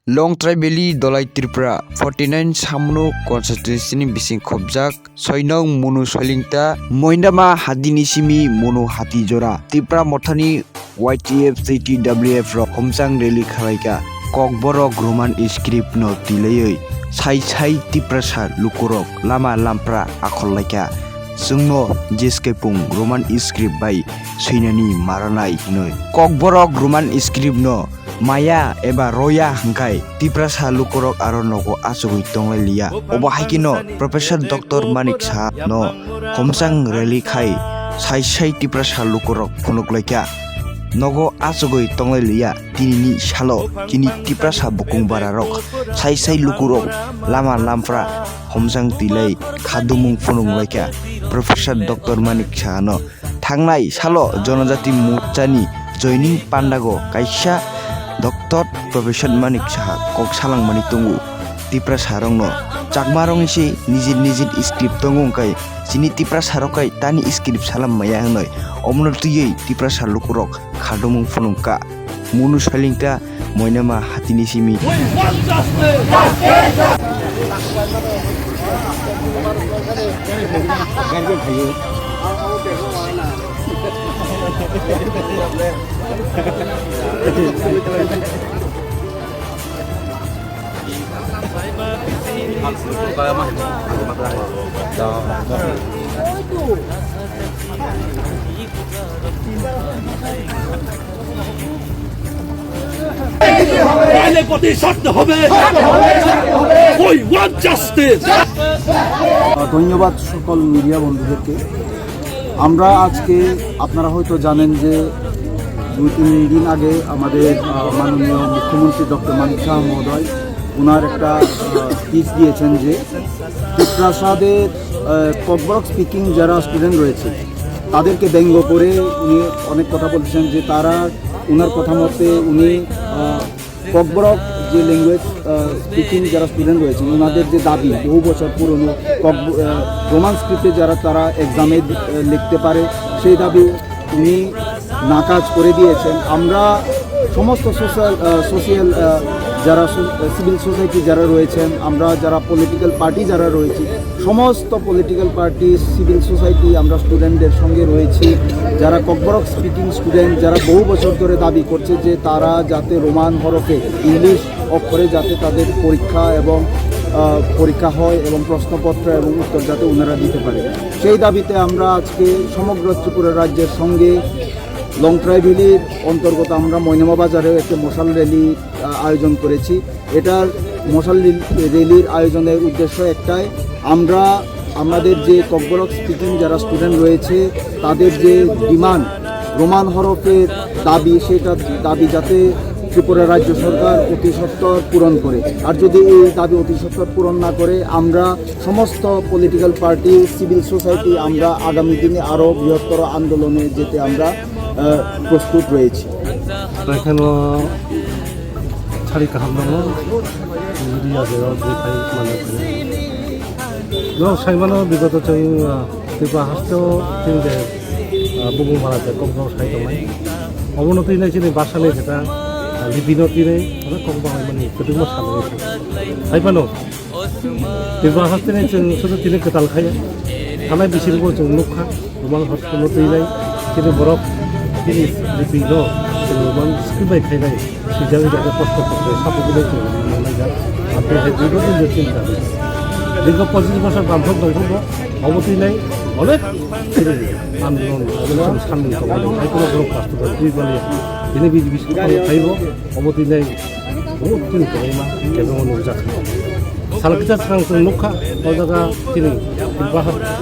Long Tribally Dolai Tripura 49 Samno Constitution Bising Khobjak Soinong Munu Solingta Moindama Hadinisimi Munu Hati Jora Tripura Mothani YTF CTWF Ro Homsang Rally Khalaika Kokborok Roman Script no Tilei Sai Tripura Sa Lukurok Lama Lampra Akholaika Sungno Jeskepung Roman Script by Soinani Maranai Noi Kokborok Roman Script no Maya eba roya hangkai Tripura Sa lukurok aro nogo asugui tonglai liya obo haikino Professor Dr. Manik Sa no homsang rally khai sai Tripura Sa lukurok phunuklaika nogo asugui tonglai liya tinini salo kini Tripura Sa bukung bararok sai lukurok lama lampra homsang tilai khadumung phununglaika Professor Dr. Manik Sa no thangnai salo jonojati morchani joining pandago kaisa Dr. Professor Manik Sa kok salang mani tungu Tripura Sa rongno chakmarong isi nijit script tongung kai sini Tripura Sa rokai tani script salam maya hangnoi omno tuyei Tripura Sa lukurok khadumung phunungka munu salingka moinama hatini simi ধন্যবাদ সকল media বন্ধুদেরকে। আমরা আজকে আপনারা হয়তো জানেন যে 2-3 দিন আগে আমাদের মাননীয় মুখ্যমন্ত্রী ডক্টর মানিক শাহ মহোদয় ওনার একটা স্পিচ দিয়েছেন যে ত্রিপুরা সাদের ককবরক স্পিকিং যারা স্টুডেন্ট রয়েছে তাদেরকে ব্যঙ্গ করে উনি অনেক কথা বলছেন যে তারা ওনার কথা মতে উনি ককবরক যে ল্যাঙ্গুয়েজ স্পিকিং যারা স্টুডেন্ট রয়েছেন ওনাদের যে দাবি বহু বছর পুরনো রোমান স্ক্রিপ্টে যারা তারা এক্সামে লিখতে পারে সেই দাবি উনি নাকাজ করে দিয়েছেন। আমরা সমস্ত সোশিয়াল যারা সিভিল সোসাইটি যারা রয়েছেন আমরা যারা পলিটিক্যাল পার্টি যারা রয়েছি সমস্ত পলিটিক্যাল পার্টি সিভিল সোসাইটি আমরা স্টুডেন্টদের সঙ্গে রয়েছি যারা ককবরক স্পিকিং স্টুডেন্ট যারা বহু বছর ধরে দাবি করছে যে তারা যাতে রোমান হরফে ইংলিশ অক্ষরে যাতে তাদের পরীক্ষা হয় এবং প্রশ্নপত্র এবং উত্তর যাতে ওনারা দিতে পারে সেই দাবিতে আমরা আজকে সমগ্র ত্রিপুরা রাজ্যের সঙ্গে লং ট্রাইভ্যালির অন্তর্গত আমরা মৈনামা বাজারে একটা মশাল র্যালি আয়োজন করেছি। এটার মশাল র্যালির আয়োজনের উদ্দেশ্য একটাই আমরা আমাদের যে ককবরক স্পিকিং যারা স্টুডেন্ট রয়েছে তাদের যে ডিমান্ড রোমান হরফের দাবি সেটা দাবি যাতে ত্রিপুরা রাজ্য সরকার অতি সত্বর পূরণ করে আর যদি এই দাবি অতি সত্বর পূরণ না করে আমরা সমস্ত পলিটিক্যাল পার্টি সিভিল সোসাইটি আমরা আগামী দিনে আরও বৃহত্তর আন্দোলনে যেতে আমরা প্রস্তুত রয়েছি। এখানে ছাড়ি কাহামনামো মিডিয়া যেরাও দেখাই মানে সাইমানো বিগত চাই ত্রিপুরা হাসতেও তিনটে বুবুং ভাড়াতে ককবরক সাই দমাই অবনতি নাই চিনি বাসালে যেটা লিপিনতি নেই ককবরক মানে কেটুমো সালে সাইপানো ত্রিপুরা হাসতে নেই শুধু তিনি কেতাল খায় থানায় বেশিরভাগ जों नुखा রোমান হস্তনতি নাই কিন্তু বরফ জিনিস লিপিন রোমান স্ক্রিপ্ট খাইনাই সিজাবি যাতে কষ্ট করতে সাপোগুলোই চলে যায় আপনি দীর্ঘদিন যে চিন্তা দীর্ঘ 25 বছর বান্ধব দংভ অবতি নাই অনেক আন্দোলন সামনে কোনো কোনো কষ্ট করে দুই বলে তিনি বিজেপি খাইব অবতি নাই বহুত তিনি করে মা এবং অনুযায়ী সালকিতা সাংসং नुखा ও জায়গা তিনি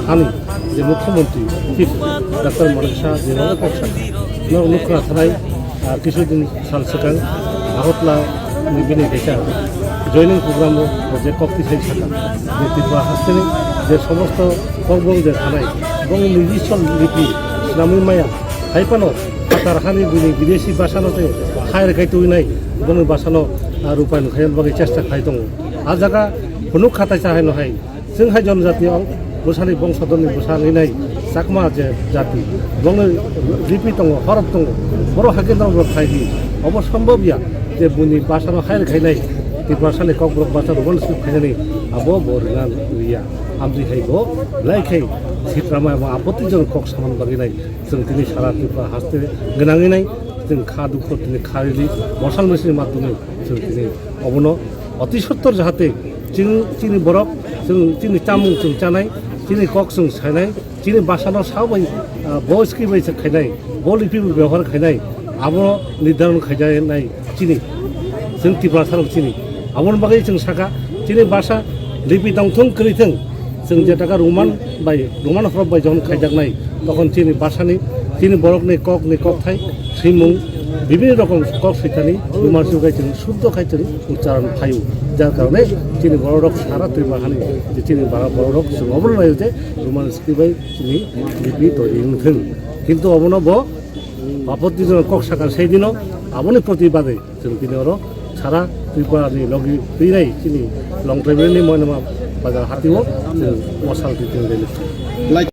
হানি যে মুখ্যমন্ত্রী চিফ ডক্টর মানিক শাহ যে ককসা नुखा থানায় কিছুদিন সাল সিগাং আগতলা বিনি দেখা জয়নিং প্রোগ্রাম যে কক্তি সাই থাকা যে ত্রিপুরা হাসতেনি যে সমস্ত ককবরক যে থানায় এবং নিজস্ব লিপি নামি মায়া হাইপানো তার হানি বিদেশি বাসানোতে খায়ের খাইতে নাই এবং বাসানো রূপায়ণ খাইল বাকি চেষ্টা খাই দङ আর জায়গা কোনো খাতায় চাহাই নহাই जों हाय जनजातियाव बोसानि बंशधरनि बोसानिनाय चाकमा जे जाति बंग लिपि दङ हरफ दङ बर' हाकेन्द्र खायदि अबसम्भबिया जे बुनि बासानो हायर खायनाय ত্রিপুরা साले कक ब्रक बासा रोमान स्क्रिप्ट खायनानै abo bo ringan riya amri khaibo laikhai sitrama এবং আপত্তিজনক কক সামান বাগিনাই जों दिनै সারা ত্রিপুরা হাসতে गोनाङै जों खा दुख दिनै खारिलि मसाल मेसिननि माध्यमै जों दिनै अबनो अति सत्तर जाहाथे चिनि बरफ जों चिनि चामुं जों जानाय चिनि कक जों सायनाय चिनि बासानाव साबाय बयस्की बायसा खायनाय बलिपि व्यवहार खायनाय आबो निर्धारण खायजानाय चिनि जों ত্রিপুরা साराव चिनि आबोनि बागै जों साखा चिनि बासा लिपि दांथों करिथों जों जेटाका रमान हरफ बाय जन खायजानाय तखन चिनि बासानि चिनि बरफनि ककनि ककथाय श्रीमुं বিভিন্ন রকম কক সৈতানি বিমার্সিক গাইছেন শুদ্ধ খাইছেন উচ্চারণ ফায়ু যার কারণে চিনি বড় রক সারা ত্রিপুরাখানি যে চিনি বড় রক जों অবলম্বন যে রোমান স্ক্রিপ্টাই চিনি লিপি তৈরি হন কিন্তু অবনব আপত্তিজনক কক সাকার সেই দিনও আবনি প্রতিবাদে जों দিনে আরো সারা ত্রিপুরানি লগি ফিরাই চিনি লং ট্রাইবেলনি ময়নামা বাজার হাতিও মশাল দিতে